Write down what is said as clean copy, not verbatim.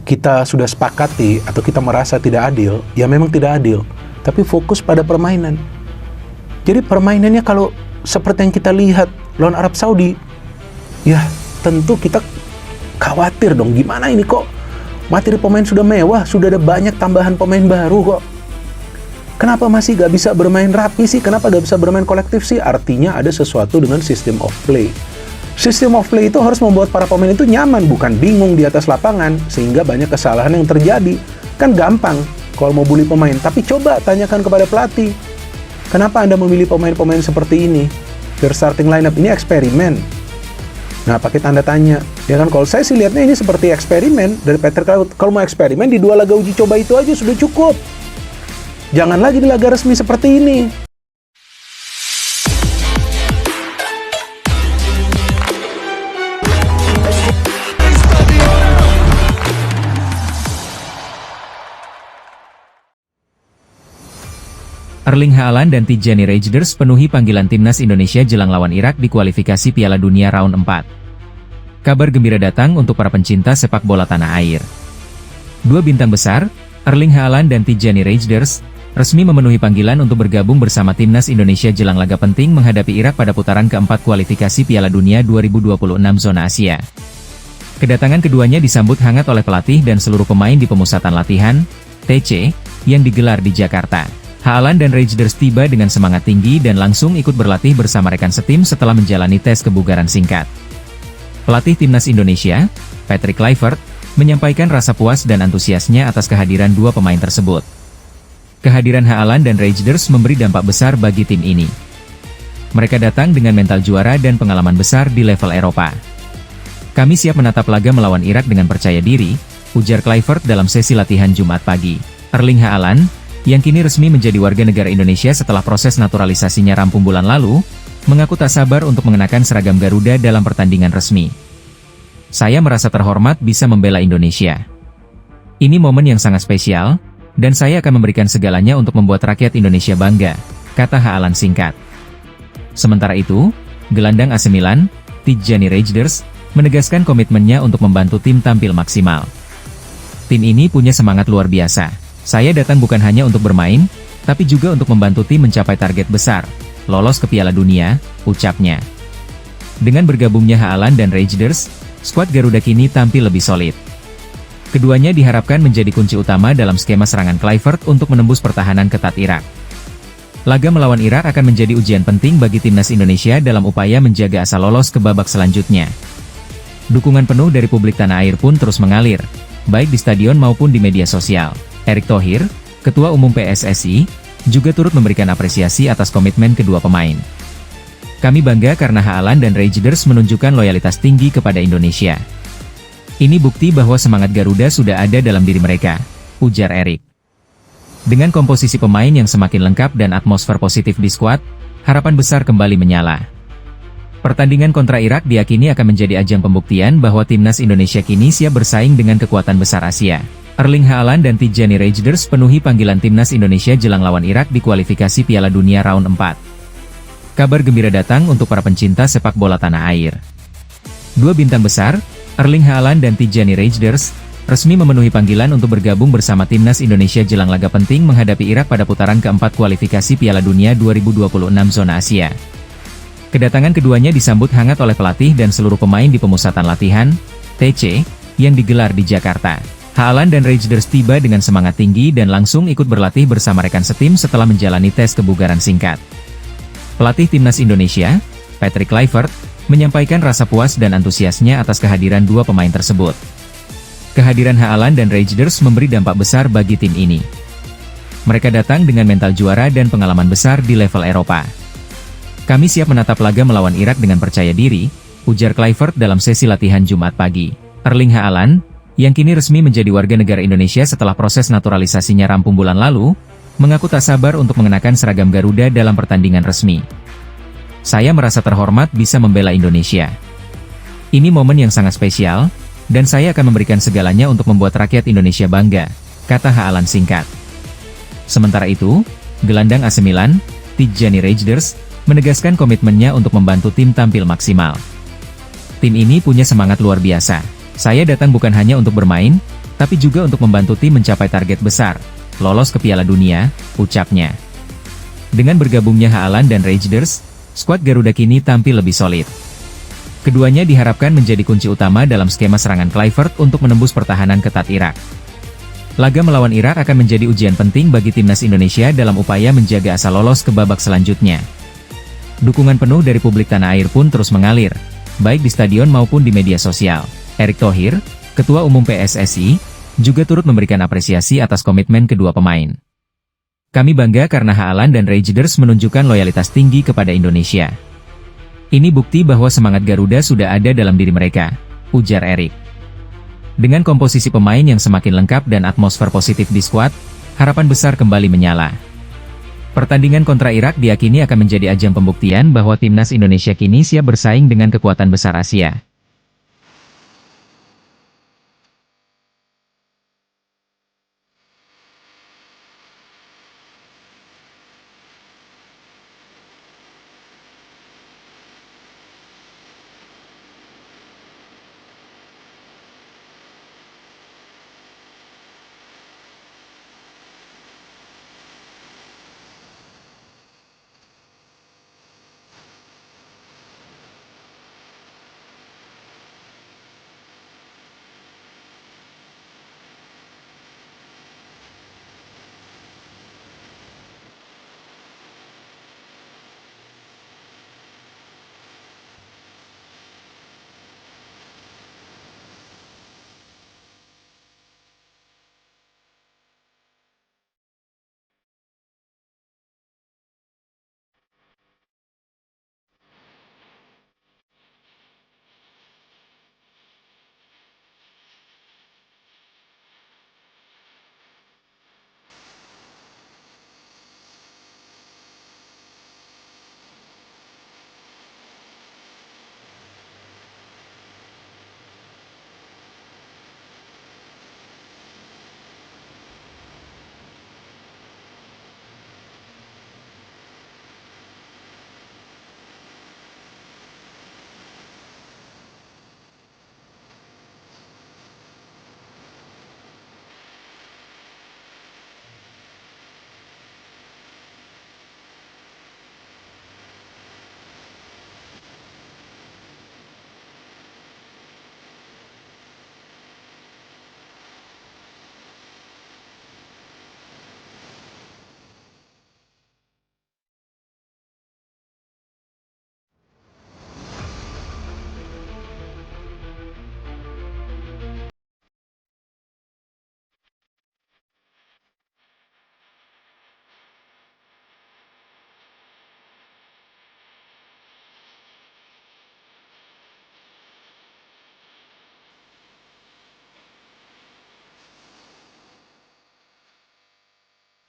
kita sudah sepakati atau kita merasa tidak adil, ya memang tidak adil. Tapi fokus pada permainan. Jadi permainannya kalau seperti yang kita lihat lawan Arab Saudi, ya tentu kita khawatir dong, gimana ini kok materi pemain sudah mewah, sudah ada banyak tambahan pemain baru kok. Kenapa masih gak bisa bermain rapi sih? Kenapa gak bisa bermain kolektif sih? Artinya ada sesuatu dengan system of play. System of play itu harus membuat para pemain itu nyaman, bukan bingung di atas lapangan, sehingga banyak kesalahan yang terjadi. Kan gampang kalau mau bully pemain, tapi coba tanyakan kepada pelatih. Kenapa Anda memilih pemain-pemain seperti ini? Your starting lineup ini eksperimen. Nah, pakai tanda tanya. Ya kan, kalau saya sih lihatnya ini seperti eksperimen dari Patrick Kluivert. Kalau mau eksperimen di 2 laga uji coba itu aja sudah cukup. Jangan lagi di laga resmi seperti ini. Erling Haaland dan Tijani Reijnders penuhi panggilan timnas Indonesia jelang lawan Irak di kualifikasi Piala Dunia Round 4. Kabar gembira datang untuk para pencinta sepak bola tanah air. 2 bintang besar, Erling Haaland dan Tijani Reijnders, resmi memenuhi panggilan untuk bergabung bersama timnas Indonesia jelang laga penting menghadapi Irak pada putaran keempat kualifikasi Piala Dunia 2026 zona Asia. Kedatangan keduanya disambut hangat oleh pelatih dan seluruh pemain di pemusatan latihan, TC, yang digelar di Jakarta. Haaland dan Reijnders tiba dengan semangat tinggi dan langsung ikut berlatih bersama rekan setim setelah menjalani tes kebugaran singkat. Pelatih timnas Indonesia, Patrick Kluivert, menyampaikan rasa puas dan antusiasnya atas kehadiran 2 pemain tersebut. Kehadiran Haaland dan Reijnders memberi dampak besar bagi tim ini. Mereka datang dengan mental juara dan pengalaman besar di level Eropa. Kami siap menatap laga melawan Irak dengan percaya diri, ujar Kluivert dalam sesi latihan Jumat pagi. Erling Haaland, yang kini resmi menjadi warga negara Indonesia setelah proses naturalisasinya rampung bulan lalu, mengaku tak sabar untuk mengenakan seragam Garuda dalam pertandingan resmi. Saya merasa terhormat bisa membela Indonesia. Ini momen yang sangat spesial, dan saya akan memberikan segalanya untuk membuat rakyat Indonesia bangga, kata Haaland singkat. Sementara itu, gelandang AC Milan, Tijani Reijnders, menegaskan komitmennya untuk membantu tim tampil maksimal. Tim ini punya semangat luar biasa. Saya datang bukan hanya untuk bermain, tapi juga untuk membantu tim mencapai target besar, lolos ke Piala Dunia, ucapnya. Dengan bergabungnya Haaland dan Reijnders, skuad Garuda kini tampil lebih solid. Keduanya diharapkan menjadi kunci utama dalam skema serangan Kluivert untuk menembus pertahanan ketat Irak. Laga melawan Irak akan menjadi ujian penting bagi timnas Indonesia dalam upaya menjaga asa lolos ke babak selanjutnya. Dukungan penuh dari publik tanah air pun terus mengalir, baik di stadion maupun di media sosial. Erick Thohir, Ketua Umum PSSI, juga turut memberikan apresiasi atas komitmen kedua pemain. Kami bangga karena Haaland dan Reijnders menunjukkan loyalitas tinggi kepada Indonesia. Ini bukti bahwa semangat Garuda sudah ada dalam diri mereka, ujar Erick. Dengan komposisi pemain yang semakin lengkap dan atmosfer positif di skuad, harapan besar kembali menyala. Pertandingan kontra Irak diyakini akan menjadi ajang pembuktian bahwa timnas Indonesia kini siap bersaing dengan kekuatan besar Asia. Erling Haaland dan Tijani Reijnders penuhi panggilan timnas Indonesia jelang lawan Irak di kualifikasi Piala Dunia Round 4. Kabar gembira datang untuk para pencinta sepak bola tanah air. 2 bintang besar, Erling Haaland dan Tijani Reijnders, resmi memenuhi panggilan untuk bergabung bersama timnas Indonesia jelang laga penting menghadapi Irak pada putaran keempat kualifikasi Piala Dunia 2026 zona Asia. Kedatangan keduanya disambut hangat oleh pelatih dan seluruh pemain di pemusatan latihan, TC, yang digelar di Jakarta. Haaland dan Reijnders tiba dengan semangat tinggi dan langsung ikut berlatih bersama rekan setim setelah menjalani tes kebugaran singkat. Pelatih timnas Indonesia, Patrick Kluivert, menyampaikan rasa puas dan antusiasnya atas kehadiran 2 pemain tersebut. Kehadiran Haaland dan Reijnders memberi dampak besar bagi tim ini. Mereka datang dengan mental juara dan pengalaman besar di level Eropa. Kami siap menatap laga melawan Irak dengan percaya diri, ujar Kluivert dalam sesi latihan Jumat pagi. Erling Haaland, yang kini resmi menjadi warga negara Indonesia setelah proses naturalisasinya rampung bulan lalu, mengaku tak sabar untuk mengenakan seragam Garuda dalam pertandingan resmi. Saya merasa terhormat bisa membela Indonesia. Ini momen yang sangat spesial, dan saya akan memberikan segalanya untuk membuat rakyat Indonesia bangga, kata Haaland singkat. Sementara itu, gelandang AC Milan, Tijani Reijnders, menegaskan komitmennya untuk membantu tim tampil maksimal. Tim ini punya semangat luar biasa. Saya datang bukan hanya untuk bermain, tapi juga untuk membantu tim mencapai target besar, lolos ke Piala Dunia, ucapnya. Dengan bergabungnya Haaland dan Reijnders, skuad Garuda kini tampil lebih solid. Keduanya diharapkan menjadi kunci utama dalam skema serangan Kluivert untuk menembus pertahanan ketat Irak. Laga melawan Irak akan menjadi ujian penting bagi timnas Indonesia dalam upaya menjaga asa lolos ke babak selanjutnya. Dukungan penuh dari publik tanah air pun terus mengalir, baik di stadion maupun di media sosial. Erick Thohir, Ketua Umum PSSI, juga turut memberikan apresiasi atas komitmen kedua pemain. Kami bangga karena Haaland dan Reijnders menunjukkan loyalitas tinggi kepada Indonesia. Ini bukti bahwa semangat Garuda sudah ada dalam diri mereka, ujar Erick. Dengan komposisi pemain yang semakin lengkap dan atmosfer positif di skuad, harapan besar kembali menyala. Pertandingan kontra Irak diyakini akan menjadi ajang pembuktian bahwa timnas Indonesia kini siap bersaing dengan kekuatan besar Asia.